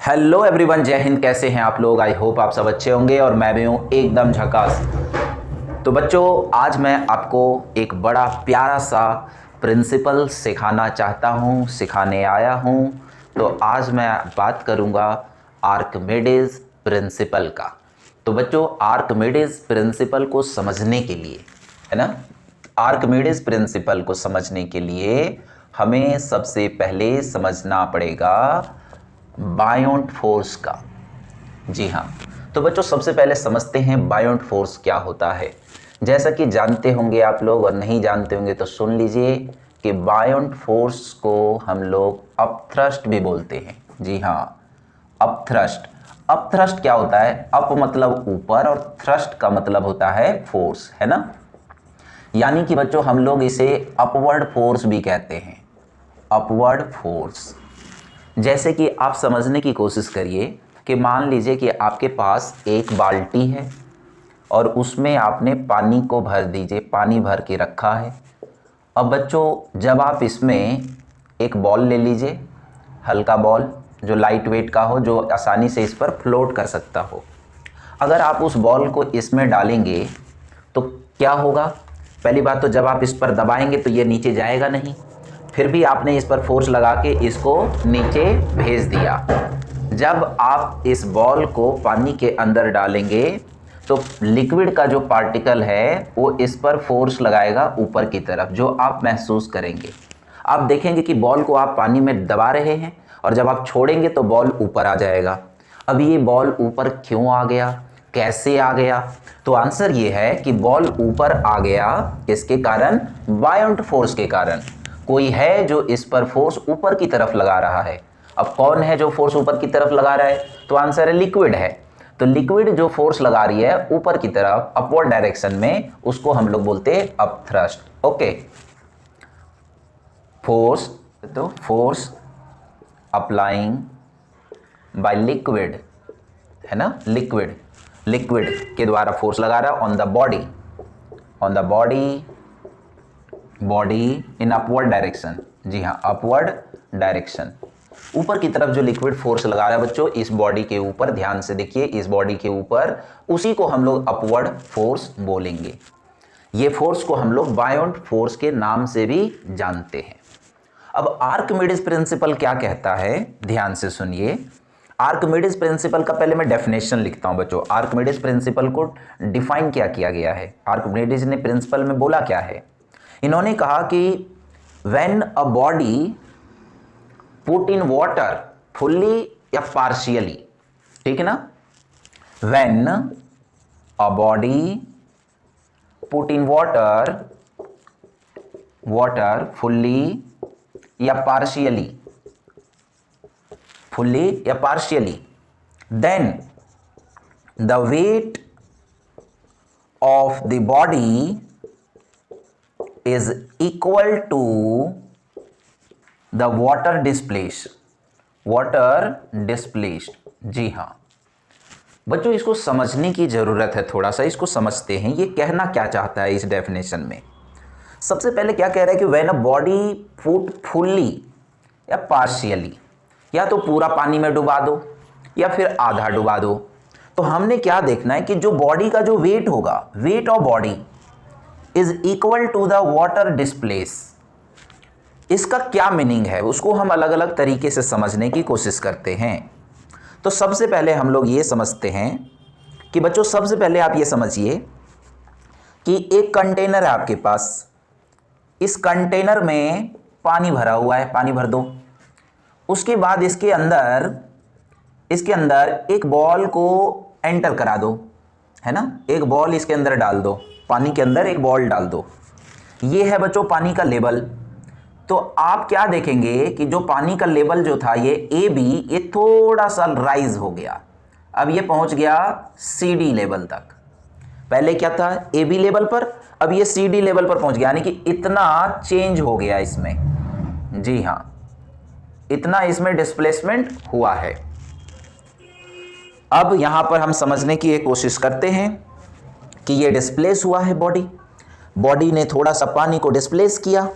Hello everyone, जय हिंद। कैसे हैं आप लोग? आई होप आप सब अच्छे होंगे और मैं भी हूँ एकदम झकास। तो बच्चों, आज मैं आपको एक बड़ा प्यारा सा प्रिंसिपल सिखाना चाहता हूँ, सिखाने आया हूँ। तो आज मैं बात करूँगा आर्किमिडीज प्रिंसिपल का। तो बच्चों, आर्किमिडीज प्रिंसिपल को समझने के लिए, है ना, आर्किमिडीज प्रिंसिपल को समझने के लिए हमें सबसे पहले समझना पड़ेगा बायोंट फोर्स का। जी हाँ, तो बच्चों सबसे पहले समझते हैं बायोंट फोर्स क्या होता है। जैसा कि जानते होंगे आप लोग, और नहीं जानते होंगे तो सुन लीजिए कि बायोंट फोर्स को हम लोग अपथ्रस्ट भी बोलते हैं। जी हाँ, अपथ्रस्ट। अपथ्रस्ट क्या होता है? अप मतलब ऊपर और थ्रस्ट का मतलब होता है फोर्स, है ना। यानी कि बच्चों हम लोग इसे अपवर्ड फोर्स भी कहते हैं, अपवर्ड फोर्स। जैसे कि आप समझने की कोशिश करिए कि मान लीजिए कि आपके पास एक बाल्टी है और उसमें आपने पानी को भर दीजिए, पानी भर के रखा है। अब बच्चों जब आप इसमें एक बॉल ले लीजिए, हल्का बॉल जो लाइट वेट का हो, जो आसानी से इस पर फ्लोट कर सकता हो। अगर आप उस बॉल को इसमें डालेंगे तो क्या होगा? पहली बात तो जब आप इस पर दबाएंगे तो ये नीचे जाएगा नहीं, फिर भी आपने इस पर फोर्स लगा के इसको नीचे भेज दिया। जब आप इस बॉल को पानी के अंदर डालेंगे तो लिक्विड का जो पार्टिकल है वो इस पर फोर्स लगाएगा ऊपर की तरफ, जो आप महसूस करेंगे। आप देखेंगे कि बॉल को आप पानी में दबा रहे हैं और जब आप छोड़ेंगे तो बॉल ऊपर आ जाएगा। अब ये बॉल ऊपर क्यों आ गया, कैसे आ गया? तो आंसर ये है कि बॉल ऊपर आ गया किसके कारण? बायोंट फोर्स के कारण। कोई है जो इस पर फोर्स ऊपर की तरफ लगा रहा है। अब कौन है जो फोर्स ऊपर की तरफ लगा रहा है? तो आंसर है लिक्विड है। तो लिक्विड जो फोर्स लगा रही है ऊपर की तरफ, अपवर्ड डायरेक्शन में, उसको हम लोग बोलते हैं अपथ्रस्ट। ओके, फोर्स, तो फोर्स अप्लाइंग बाय लिक्विड, है ना, लिक्विड, लिक्विड के द्वारा फोर्स लगा रहा है on the body, on the body, body in upward direction. जी हाँ, अपवर्ड डायरेक्शन, ऊपर की तरफ जो लिक्विड फोर्स लगा रहा है बच्चों इस बॉडी के ऊपर, ध्यान से देखिए, इस बॉडी के ऊपर, उसी को हम लोग अपवर्ड फोर्स बोलेंगे। ये फोर्स को हम लोग बायोंट फोर्स के नाम से भी जानते हैं। अब आर्किमिडीज प्रिंसिपल क्या कहता है, ध्यान से सुनिए। आर्किमिडीज प्रिंसिपल का पहले मैं डेफिनेशन लिखता हूं बच्चों। आर्किमिडीज प्रिंसिपल को डिफाइन क्या किया गया है? आर्किमिडीज ने प्रिंसिपल में बोला क्या है? इन्होंने कहा कि when a body put in water fully या पार्शियली, ठीक है ना, when a body put in water, water fully या पार्शियली, फुल्ली या partially, then the weight of the body is equal to the water displaced, water displaced. जी हाँ बच्चों, इसको समझने की जरूरत है, थोड़ा सा इसको समझते हैं। ये कहना क्या चाहता है इस डेफिनेशन में? सबसे पहले क्या कह रहा है कि when a body put fully या पार्शियली, या तो पूरा पानी में डुबा दो या फिर आधा डुबा दो। तो हमने क्या देखना है कि जो बॉडी का जो वेट होगा, weight of body is equal to the water displace. इसका क्या मीनिंग है उसको हम अलग अलग तरीके से समझने की कोशिश करते हैं। तो सबसे पहले हम लोग ये समझते हैं कि बच्चों, सबसे पहले आप ये समझिए कि एक कंटेनर है आपके पास, इस कंटेनर में पानी भरा हुआ है, पानी भर दो। उसके बाद इसके अंदर एक बॉल को एंटर करा दो, है ना, एक बॉल इसके अंदर डाल दो, पानी के अंदर एक बॉल डाल दो। ये है बच्चों पानी का लेवल। तो आप क्या देखेंगे कि जो पानी का लेवल जो था ये ए बी, ये थोड़ा सा राइज हो गया। अब ये पहुंच गया सी डी लेवल तक। पहले क्या था? ए बी लेवल पर, अब ये सी डी लेवल पर पहुंच गया, यानी कि इतना चेंज हो गया इसमें। जी हाँ, इतना इसमें डिस्प्लेसमेंट हुआ है। अब यहां पर हम समझने की एक कोशिश करते हैं कि ये डिस्प्लेस हुआ है, बॉडी ने थोड़ा सा पानी को डिस्प्लेस किया।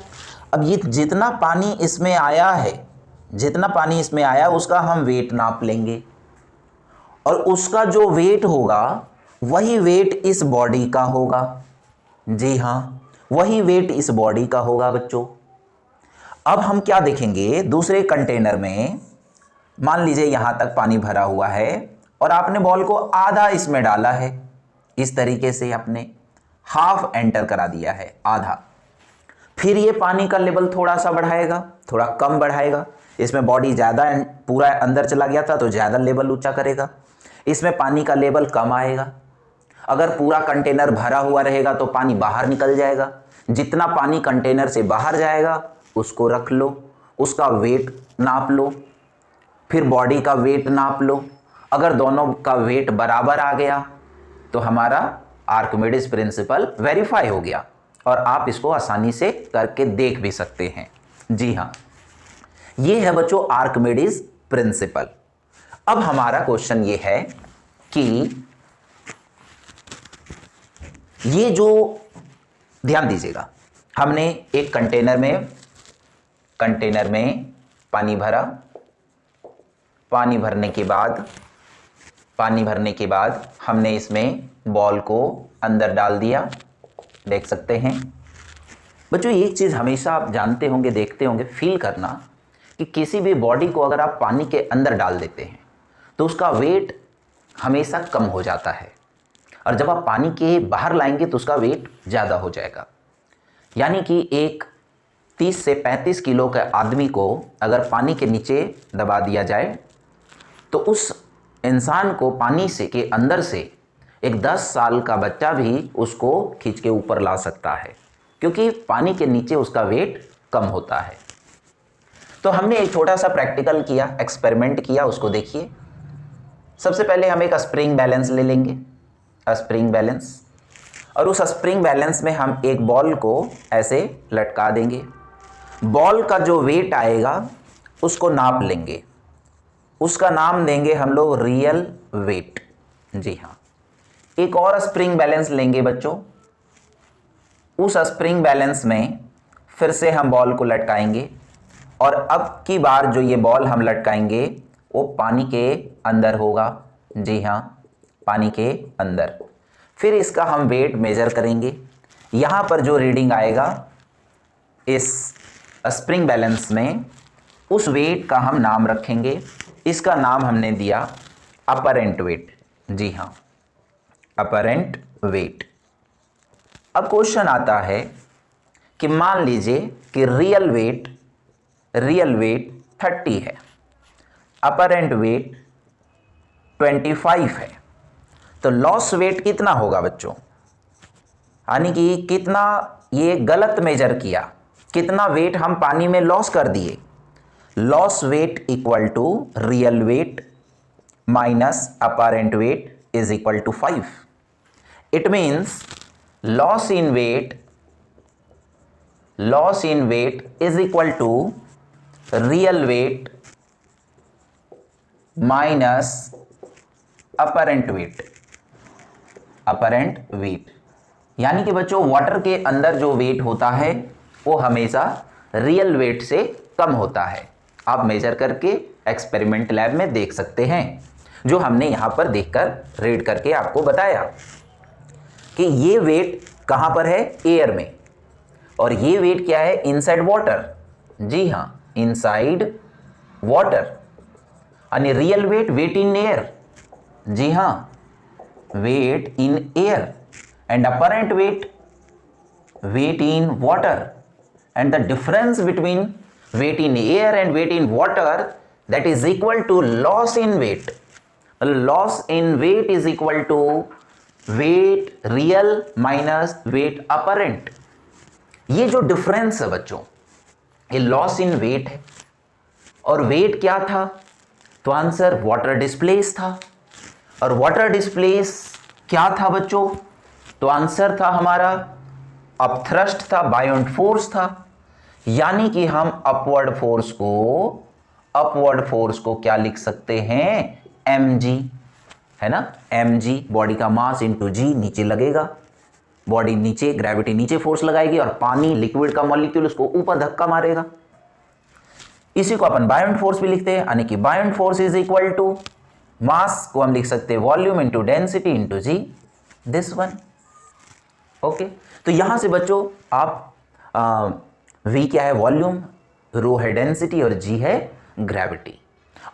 अब ये जितना पानी इसमें आया है जितना पानी इसमें आया उसका हम वेट नाप लेंगे और उसका जो वेट होगा वही वेट इस बॉडी का होगा। जी हाँ, वही वेट इस बॉडी का होगा बच्चों। अब हम क्या देखेंगे, दूसरे कंटेनर में मान लीजिए यहां तक पानी भरा हुआ है और आपने बॉल को आधा इसमें डाला है। इस तरीके से आपने हाफ एंटर करा दिया है, आधा। फिर ये पानी का लेवल थोड़ा सा बढ़ाएगा, थोड़ा कम बढ़ाएगा। इसमें बॉडी ज़्यादा पूरा अंदर चला गया था तो ज़्यादा लेवल ऊंचा करेगा, इसमें पानी का लेवल कम आएगा। अगर पूरा कंटेनर भरा हुआ रहेगा तो पानी बाहर निकल जाएगा। जितना पानी कंटेनर से बाहर जाएगा उसको रख लो, उसका वेट नाप लो, फिर बॉडी का वेट नाप लो। अगर दोनों का वेट बराबर आ गया तो हमारा आर्किमिडीज प्रिंसिपल वेरीफाई हो गया और आप इसको आसानी से करके देख भी सकते हैं। जी हाँ, ये है बच्चों आर्किमिडीज प्रिंसिपल। अब हमारा क्वेश्चन ये है कि ये जो, ध्यान दीजिएगा, हमने एक कंटेनर में पानी भरा। पानी भरने के बाद हमने इसमें बॉल को अंदर डाल दिया। देख सकते हैं बच्चों, एक चीज़ हमेशा आप जानते होंगे, देखते होंगे, फील करना कि किसी भी बॉडी को अगर आप पानी के अंदर डाल देते हैं तो उसका वेट हमेशा कम हो जाता है और जब आप पानी के बाहर लाएंगे तो उसका वेट ज़्यादा हो जाएगा। यानी कि एक 30 से 35 किलो के आदमी को अगर पानी के नीचे दबा दिया जाए तो उस इंसान को पानी से के अंदर से एक 10 साल का बच्चा भी उसको खींच के ऊपर ला सकता है, क्योंकि पानी के नीचे उसका वेट कम होता है। तो हमने एक छोटा सा प्रैक्टिकल किया, एक्सपेरिमेंट किया, उसको देखिए। सबसे पहले हम एक स्प्रिंग बैलेंस ले लेंगे, स्प्रिंग बैलेंस, और उस स्प्रिंग बैलेंस में हम एक बॉल को ऐसे लटका देंगे। बॉल का जो वेट आएगा उसको नाप लेंगे, उसका नाम देंगे हम लोग रियल वेट। जी हाँ, एक और स्प्रिंग बैलेंस लेंगे बच्चों। उस स्प्रिंग बैलेंस में फिर से हम बॉल को लटकाएंगे और अब की बार जो ये बॉल हम लटकाएंगे वो पानी के अंदर होगा। जी हाँ, पानी के अंदर। फिर इसका हम वेट मेजर करेंगे। यहाँ पर जो रीडिंग आएगा इस स्प्रिंग बैलेंस में, उस वेट का हम नाम रखेंगे। इसका नाम हमने दिया अपरेंट वेट। जी हाँ, अपरेंट वेट। अब क्वेश्चन आता है कि मान लीजिए कि रियल वेट 30 है, अपरेंट वेट 25 है, तो लॉस वेट कितना होगा बच्चों? यानी कि कितना ये गलत मेजर किया, कितना वेट हम पानी में लॉस कर दिए। Loss weight equal to real weight minus apparent weight is equal to 5। It means loss in weight is equal to real weight minus apparent weight. यानी कि बच्चों वाटर के अंदर जो वेट होता है वो हमेशा रियल वेट से कम होता है। आप मेजर करके एक्सपेरिमेंट लैब में देख सकते हैं, जो हमने यहाँ पर देखकर रीड करके आपको बताया कि ये वेट कहाँ पर है, एयर में, और ये वेट क्या है, इनसाइड वाटर। जी हाँ, इनसाइड वाटर। यानी रियल वेट इन एयर। जी हाँ, weight in air and apparent weight in water, and the difference between weight in air and weight in water, that is equal to loss in weight. Loss in weight is equal to weight real minus weight apparent. ये जो difference है बच्चों, ये loss in wait है। और wait क्या था? तो आंसर वाटर डिस्प्लेस था। और वाटर डिस्प्लेस क्या था बच्चों? तो आंसर था हमारा अपथ्रस्ट था, बायोंट फोर्स था। यानी कि हम अपवर्ड फोर्स को क्या लिख सकते हैं, mg, है ना, mg बॉडी का मास इंटू जी, नीचे लगेगा, बॉडी नीचे, ग्रेविटी नीचे फोर्स लगाएगी और पानी लिक्विड का मॉलिक्यूल उसको ऊपर धक्का मारेगा। इसी को अपन बायोंट फोर्स भी लिखते हैं, यानी कि buoyant force is equal to mass को हम लिख सकते हैं volume into density into G, this one. Okay, तो यहां से बच्चों आप वी क्या है वॉल्यूम, रो है डेंसिटी और जी है ग्रेविटी,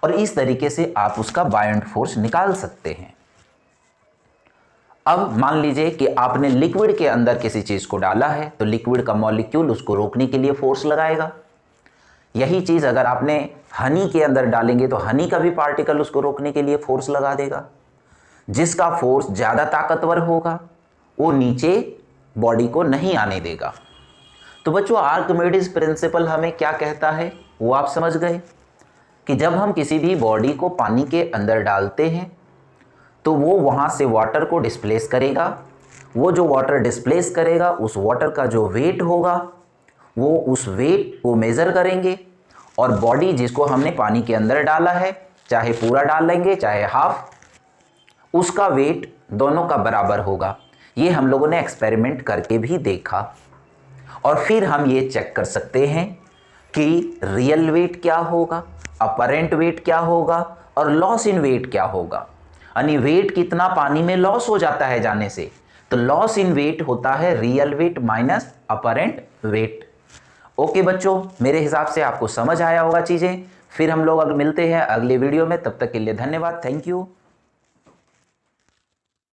और इस तरीके से आप उसका बायोंट फोर्स निकाल सकते हैं। अब मान लीजिए कि आपने लिक्विड के अंदर किसी चीज को डाला है, तो लिक्विड का मॉलिक्यूल उसको रोकने के लिए फोर्स लगाएगा। यही चीज अगर आपने हनी के अंदर डालेंगे तो हनी का भी पार्टिकल उसको रोकने के लिए फोर्स लगा देगा। जिसका फोर्स ज्यादा ताकतवर होगा वो नीचे बॉडी को नहीं आने देगा। तो बच्चों आर्किमिडीज प्रिंसिपल हमें क्या कहता है वो आप समझ गए कि जब हम किसी भी बॉडी को पानी के अंदर डालते हैं तो वो वहाँ से वाटर को डिस्प्लेस करेगा। वो जो वाटर डिस्प्लेस करेगा उस वाटर का जो वेट होगा वो उस वेट को मेज़र करेंगे, और बॉडी जिसको हमने पानी के अंदर डाला है, चाहे पूरा डाल लेंगे चाहे हाफ, उसका वेट दोनों का बराबर होगा। ये हम लोगों ने एक्सपेरिमेंट करके भी देखा, और फिर हम ये चेक कर सकते हैं कि रियल वेट क्या होगा, अपरेंट वेट क्या होगा और लॉस इन वेट क्या होगा। यानी वेट कितना पानी में लॉस हो जाता है जाने से, तो लॉस इन वेट होता है real weight minus apparent wait. Okay बच्चों, मेरे हिसाब से आपको समझ आया होगा चीज़ें। फिर हम लोग अगर मिलते हैं अगले वीडियो में, तब तक के लिए धन्यवाद, थैंक यू।